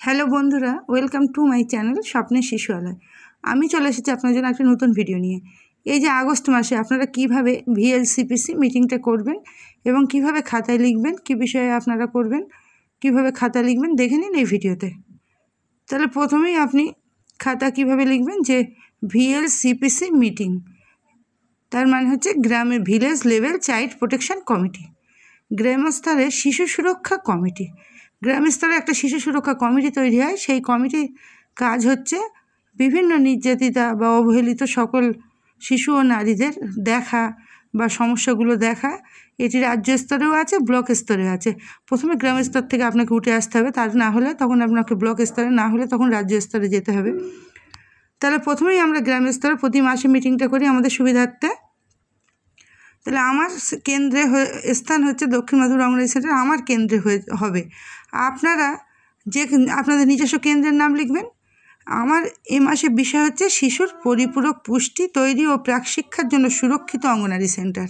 Hello বন্ধুরা, welcome to my channel স্বপ্নের শিশুয়ালয়। আমি চলে এসেছি আপনার জন্য একটা নতুন ভিডিও নিয়ে। এই যে আগস্ট মাসে আপনারা কিভাবে ভিএলসিপিসি মিটিংটা করবেন এবং কিভাবে খাতায় লিখবেন, কী বিষয়ে আপনারা করবেন, কিভাবে খাতা লিখবেন দেখে নিন এই ভিডিওতে। তাহলে প্রথমেই আপনি খাতা কিভাবে লিখবেন, যে ভিএলসিপিসি মিটিং তার মানে হচ্ছে গ্রামে village level child protection committee, গ্রাম স্তরে শিশু সুরক্ষা কমিটি। গ্রাম স্তরে একটা শিশু সুরক্ষা কমিটি তৈরি হয়। সেই কমিটির কাজ হচ্ছে বিভিন্ন নির্যাতিতা বা অবহেলিত সকল শিশু ও নারীদের দেখা বা সমস্যাগুলো দেখা। এটি রাজ্য স্তরেও আছে, ব্লক স্তরেও আছে। প্রথমে গ্রাম স্তর থেকে আপনাকে উঠে আসতে হবে, তার না হলে তখন আপনাকে ব্লক স্তরে, না হলে তখন রাজ্য স্তরে যেতে হবে। তাহলে প্রথমেই আমরা গ্রাম স্তরে প্রতি মাসে মিটিংটা করি আমাদের সুবিধার্থে। তাহলে আমার কেন্দ্রে স্থান হচ্ছে দক্ষিণ মাধুর অঙ্গনওয়াড়ি সেন্টার, আমার কেন্দ্রে হবে। আপনারা যে আপনাদের নিজস্ব কেন্দ্রের নাম লিখবেন। আমার এ মাসে বিষয় হচ্ছে শিশুর পরিপূরক পুষ্টি তৈরি ও প্রাক শিক্ষার জন্য সুরক্ষিত অঙ্গনওয়াড়ি সেন্টার।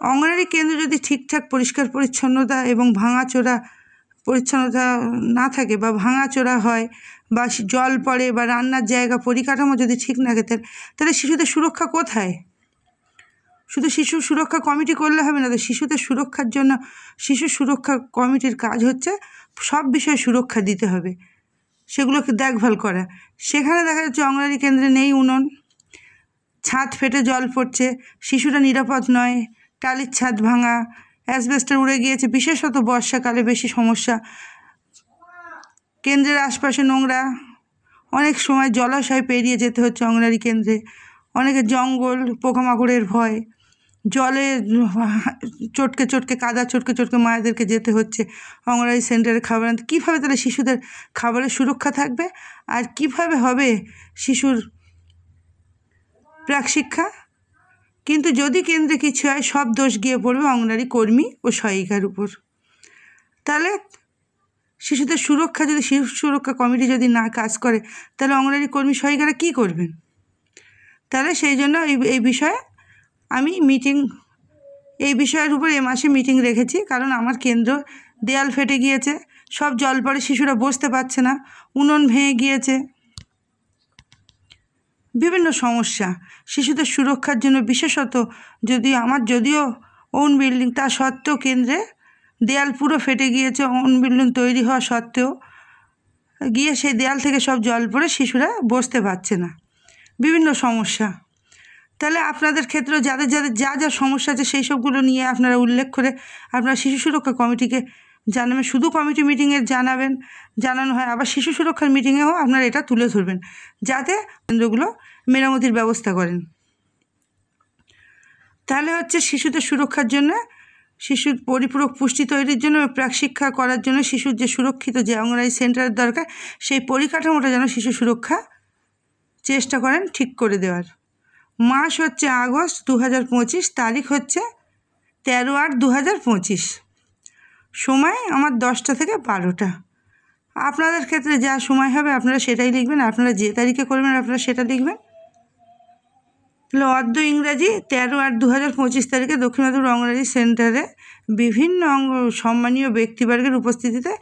অঙ্গনওয়াড়ি কেন্দ্র যদি ঠিকঠাক পরিষ্কার পরিচ্ছন্নতা এবং ভাঙাচোরা পরিচ্ছন্নতা না থাকে বা ভাঙাচোরা হয় বা জল পড়ে বা রান্নার জায়গা পরিকাঠামো যদি ঠিক না থাকে, তাহলে শিশুদের সুরক্ষা কোথায়? শুধু শিশু সুরক্ষা কমিটি করলে হবে না তো। শিশুদের সুরক্ষার জন্য শিশু সুরক্ষা কমিটির কাজ হচ্ছে সব বিষয়ে সুরক্ষা দিতে হবে, সেগুলোকে দেখভাল করা। সেখানে দেখা যাচ্ছে অঙ্গনওয়াড়ি কেন্দ্রে নেই উনুন, ছাদ ফেটে জল পড়ছে, শিশুরা নিরাপদ নয়, টালির ছাদ ভাঙা, অ্যাসবেস্টার উড়ে গিয়েছে, বিশেষত বর্ষাকালে বেশি সমস্যা। কেন্দ্রের আশপাশে নোংরা, অনেক সময় জলাশয় পেরিয়ে যেতে হচ্ছে অঙ্গনওয়াড়ি কেন্দ্রে, অনেকে জঙ্গল পোকামাকড়ের ভয়, জলে চটকে চটকে কাদা চটকে চটকে মায়েদেরকে যেতে হচ্ছে অঙ্গনওয়াড়ি সেন্টারে খাবার আনতে। কীভাবে তাহলে শিশুদের খাবারের সুরক্ষা থাকবে আর কিভাবে হবে শিশুর প্রাক শিক্ষা? কিন্তু যদি কেন্দ্রে কিছু হয়, সব দোষ গিয়ে পড়বে অঙ্গনওয়াড়ি কর্মী ও সহায়িকার উপর। তাহলে শিশুদের সুরক্ষা, যদি শিশু সুরক্ষা কমিটি যদি না কাজ করে, তাহলে অঙ্গনওয়াড়ি কর্মী সহায়িকারা কী করবেন? তাহলে সেই জন্য এই বিষয়ে আমি এই বিষয়ের উপর এ মাসে মিটিং রেখেছি। কারণ আমার কেন্দ্র দেয়াল ফেটে গিয়েছে, সব জল পড়ে, শিশুরা বসতে পারছে না, উনুন ভেঙে গিয়েছে, বিভিন্ন সমস্যা। শিশুদের সুরক্ষার জন্য বিশেষত যদিও ওন বিল্ডিং, তা সত্ত্বেও কেন্দ্রে দেয়াল পুরো ফেটে গিয়েছে, ওন বিল্ডিং তৈরি হওয়া সত্ত্বেও গিয়ে সেই দেয়াল থেকে সব জল পড়ে শিশুরা বসতে পারছে না, বিভিন্ন সমস্যা। তাহলে আপনাদের ক্ষেত্রেও যাদের যা সমস্যা আছে সেই সবগুলো নিয়ে আপনারা উল্লেখ করে আপনারা শিশু সুরক্ষা কমিটিকে জানাবেন। শুধু কমিটি মিটিংয়ে জানানো হয়, আবার শিশু সুরক্ষার মিটিংয়েও আপনারা এটা তুলে ধরবেন, যাতে কেন্দ্রগুলো মেরামতির ব্যবস্থা করেন। তাহলে হচ্ছে শিশুদের সুরক্ষার জন্য, শিশুর পরিপূরক পুষ্টি তৈরির জন্য, প্রাক শিক্ষা করার জন্য শিশুর যে সুরক্ষিত যে অঙ্গনওয়াড়ি সেন্টারের দরকার, সেই পরিকাঠামোটা যেন শিশু সুরক্ষা চেষ্টা করেন ঠিক করে দেওয়ার। মাস হচ্ছে আগস্ট 2025, তারিখ হচ্ছে 13/8/2025, সময় আমার 10টা থেকে 12টা। আপনাদের ক্ষেত্রে যা সময় হবে আপনারা সেটাই লিখবেন, আপনারা যে তারিখে করবেন আপনারা সেটা লিখবেন। তাহলে অর্ধ ইংরাজি 13/8/2025 তারিখে দক্ষিণ মাধুর অঙ্গনওয়াড়ি সেন্টারে বিভিন্ন সম্মানীয় ব্যক্তিবর্গের উপস্থিতিতে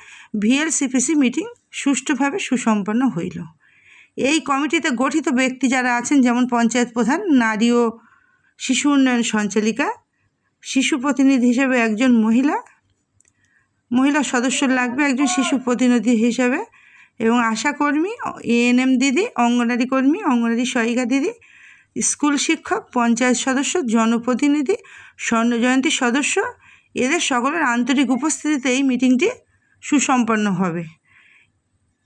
ভিএলসিপিসি মিটিং সুষ্ঠুভাবে সুসম্পন্ন হইল। এই কমিটিতে গঠিত ব্যক্তি যারা আছেন, যেমন পঞ্চায়েত প্রধান, নারী ও শিশু উন্নয়ন সঞ্চালিকা, শিশু প্রতিনিধি হিসেবে একজন মহিলা সদস্য লাগবে একজন শিশু প্রতিনিধি হিসেবে, এবং আশাকর্মী, এএনএম দিদি, অঙ্গনারী কর্মী, অঙ্গনারী সহায়িকা দিদি, স্কুল শিক্ষক, পঞ্চায়েত সদস্য, জনপ্রতিনিধি, স্বর্ণজয়ন্তী সদস্য, এদের সকলের আন্তরিক উপস্থিতিতে এই মিটিংটি সুসম্পন্ন হবে।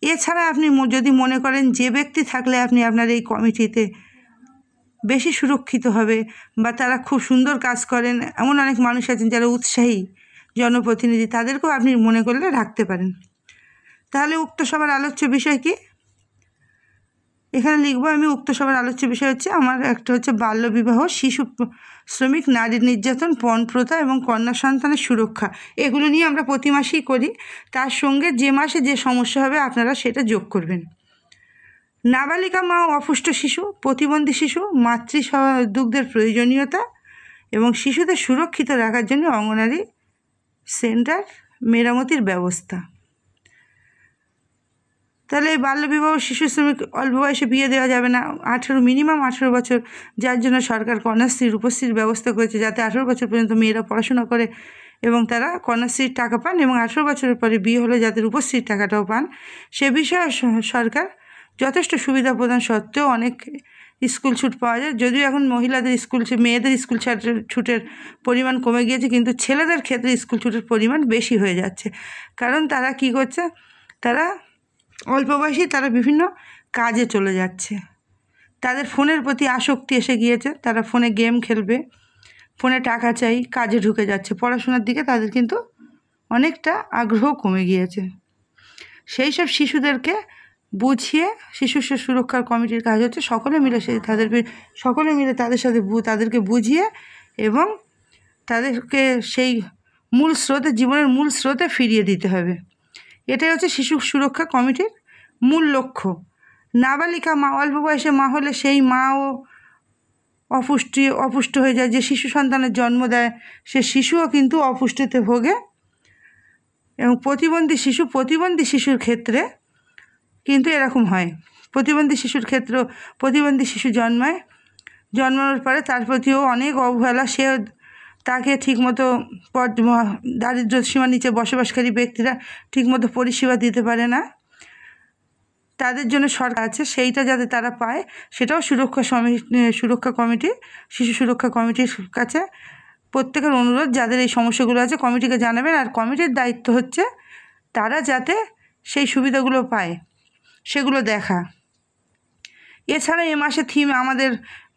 এছাড়া আপনি যদি মনে করেন যে ব্যক্তি থাকলে আপনি আপনার এই কমিটিতে বেশি সুরক্ষিত হবে বা তারা খুব সুন্দর কাজ করেন, এমন অনেক মানুষ আছেন যারা উৎসাহী জনপ্রতিনিধি, তাদেরকেও আপনি মনে করলে রাখতে পারেন। তাহলে উক্ত সভার আলোচ্য বিষয় কি এখানে লিখব আমি। উক্ত সভার আলোচ্য বিষয় হচ্ছে আমার একটা হচ্ছে বাল্যবিবাহ, শিশু শ্রমিক, নারী নির্যাতন, পণ প্রথা এবং কন্যা সন্তানের সুরক্ষা। এগুলো নিয়ে আমরা প্রতি মাসেই করি। তার সঙ্গে যে মাসে যে সমস্যা হবে আপনারা সেটা যোগ করবেন। নাবালিকা মা ও অপুষ্ট শিশু, প্রতিবন্ধী শিশু, দুগ্ধের প্রয়োজনীয়তা এবং শিশুদের সুরক্ষিত রাখার জন্য অঙ্গনওয়াড়ি সেন্টার মেরামতির ব্যবস্থা। তাহলে এই বাল্যবিবাহ, শিশু শ্রমিক, অল্প বয়সে বিয়ে দেওয়া যাবে না। মিনিমাম 18 বছর, যার জন্য সরকার কন্যাশ্রী রূপশ্রীর ব্যবস্থা করেছে, যাতে 18 বছর পর্যন্ত মেয়েরা পড়াশোনা করে এবং তারা কন্যাশ্রীর টাকা পান, এবং 18 বছরের পরে বিয়ে হলে যাতে রূপশ্রীর টাকাটাও পান। সে বিষয়ে সরকার যথেষ্ট সুবিধা প্রদান সত্ত্বেও অনেক স্কুল ছুট পাওয়া যায়। যদিও এখন মহিলাদের মেয়েদের স্কুল ছুটের পরিমাণ কমে গিয়েছে, কিন্তু ছেলেদের ক্ষেত্রে স্কুল ছুটের পরিমাণ বেশি হয়ে যাচ্ছে। কারণ তারা কি করছে, তারা অল্প বয়সেই তারা বিভিন্ন কাজে চলে যাচ্ছে, তাদের ফোনের প্রতি আসক্তি এসে গিয়েছে, তারা ফোনে গেম খেলবে, ফোনে টাকা চাই, কাজে ঢুকে যাচ্ছে। পড়াশোনার দিকে তাদের কিন্তু অনেকটা আগ্রহ কমে গিয়েছে। সেই সব শিশুদেরকে বুঝিয়ে, শিশু সুরক্ষার কমিটির কাজ হচ্ছে সকলে মিলে তাদের সাথে তাদেরকে বুঝিয়ে এবং তাদেরকে সেই মূল স্রোতে, জীবনের মূল স্রোতে ফিরিয়ে দিতে হবে। এটাই হচ্ছে শিশু সুরক্ষা কমিটির মূল লক্ষ্য। নাবালিকা মা, অল্প বয়সে মা হলে সেই মাও অপুষ্ট হয়ে যায়। যে শিশু সন্তানের জন্ম দেয় সে শিশুও কিন্তু অপুষ্টিতে ভোগে। এবং প্রতিবন্ধী শিশুর ক্ষেত্রে কিন্তু এরকম হয়। প্রতিবন্ধী শিশু জন্মানোর পরে তার প্রতিও অনেক অবহেলা। তাকে ঠিকমতো দারিদ্র সীমার নিচে বসবাসকারী ব্যক্তিরা ঠিকমতো পরিষেবা দিতে পারে না। তাদের জন্য সরকার আছে, সেইটা যাতে তারা পায় সেটাও সুরক্ষা কমিটি, শিশু সুরক্ষা কমিটির কাছে প্রত্যেকের অনুরোধ, যাদের এই সমস্যাগুলো আছে কমিটিকে জানাবেন। আর কমিটির দায়িত্ব হচ্ছে তারা যাতে সেই সুবিধাগুলো পায় সেগুলো দেখা। এছাড়া এ মাসে থিম আমাদের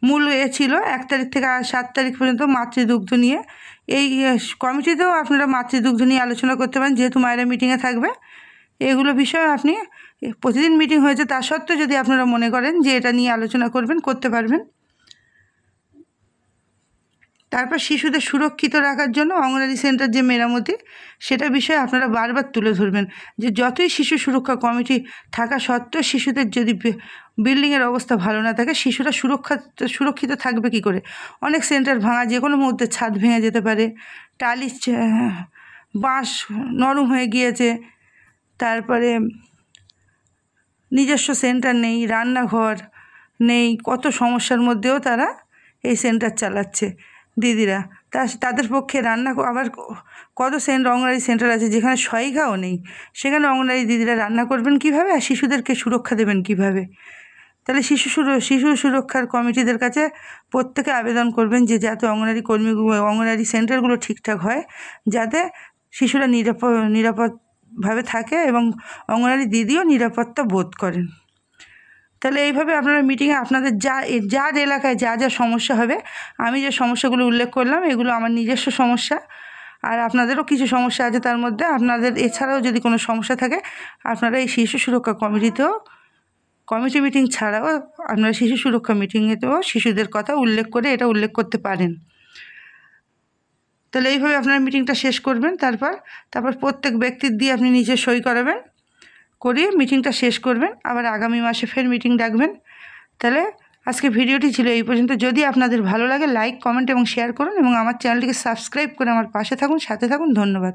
মূল ছিল 1 তারিখ থেকে 7 তারিখ পর্যন্ত মাতৃদুগ্ধ নিয়ে। এই কমিটিতেও আপনারা মাতৃদুগ্ধ নিয়ে আলোচনা করতে পারেন, যেহেতু মায়েরা মিটিংয়ে থাকবে। এগুলো বিষয়ে আপনি প্রতিদিন মিটিং হয়েছে, তা সত্ত্বেও যদি আপনারা মনে করেন যে এটা নিয়ে আলোচনা করতে পারবেন। তারপর শিশুদের সুরক্ষিত রাখার জন্য অঙ্গনারী সেন্টার যে মেরামতি, সেটা বিষয়ে আপনারা বারবার তুলে ধরবেন যে যতই শিশু সুরক্ষা কমিটি থাকা সত্ত্বেও শিশুদের যদি বিল্ডিংয়ের অবস্থা ভালো না থাকে, শিশুরা সুরক্ষিত থাকবে কী করে? অনেক সেন্টার ভাঙা, যে কোনো মুহূর্তে ছাদ ভেঙে যেতে পারে, বাঁশ নরম হয়ে গিয়েছে, তারপরে নিজস্ব সেন্টার নেই, রান্নাঘর নেই, কত সমস্যার মধ্যেও তারা এই সেন্টার চালাচ্ছে দিদিরা। তাদের পক্ষে আবার কত অঙ্গনারী সেন্টার আছে যেখানে সহায়িকাও নেই, সেখানে অঙ্গনারী দিদিরা রান্না করবেন কীভাবে আর শিশুদেরকে সুরক্ষা দেবেন কীভাবে? তাহলে শিশু সুরক্ষার কমিটিদের কাছে প্রত্যেকে আবেদন করবেন যে যাতে অঙ্গনারী সেন্টারগুলো ঠিকঠাক হয়, যাতে শিশুরা নিরাপদভাবে থাকে এবং অঙ্গনারী দিদিও নিরাপত্তা বোধ করেন। তাহলে এইভাবে আপনারা মিটিংয়ে আপনাদের যার এলাকায় যা সমস্যা হবে, আমি যে সমস্যাগুলো উল্লেখ করলাম এগুলো আমার নিজস্ব সমস্যা, আর আপনাদেরও কিছু সমস্যা আছে তার মধ্যে। আপনাদের এছাড়াও যদি কোনো সমস্যা থাকে, আপনারা এই শিশু সুরক্ষা কমিটি মিটিং ছাড়াও আপনারা শিশু সুরক্ষা মিটিংয়েতেও শিশুদের কথা উল্লেখ করতে পারেন। তাহলে এইভাবে আপনারা মিটিংটা শেষ করবেন। তারপর প্রত্যেক ব্যক্তির দিয়ে আপনি নিজে সই করিয়ে মিটিংটা শেষ করবেন। আবার আগামী মাসে ফের মিটিং ডাকবেন। তাহলে আজকে ভিডিওটি ছিল এই পর্যন্ত। যদি আপনাদের ভালো লাগে লাইক, কমেন্ট এবং শেয়ার করুন এবং আমার চ্যানেলটিকে সাবস্ক্রাইব করে আমার পাশে থাকুন, সাথে থাকুন। ধন্যবাদ।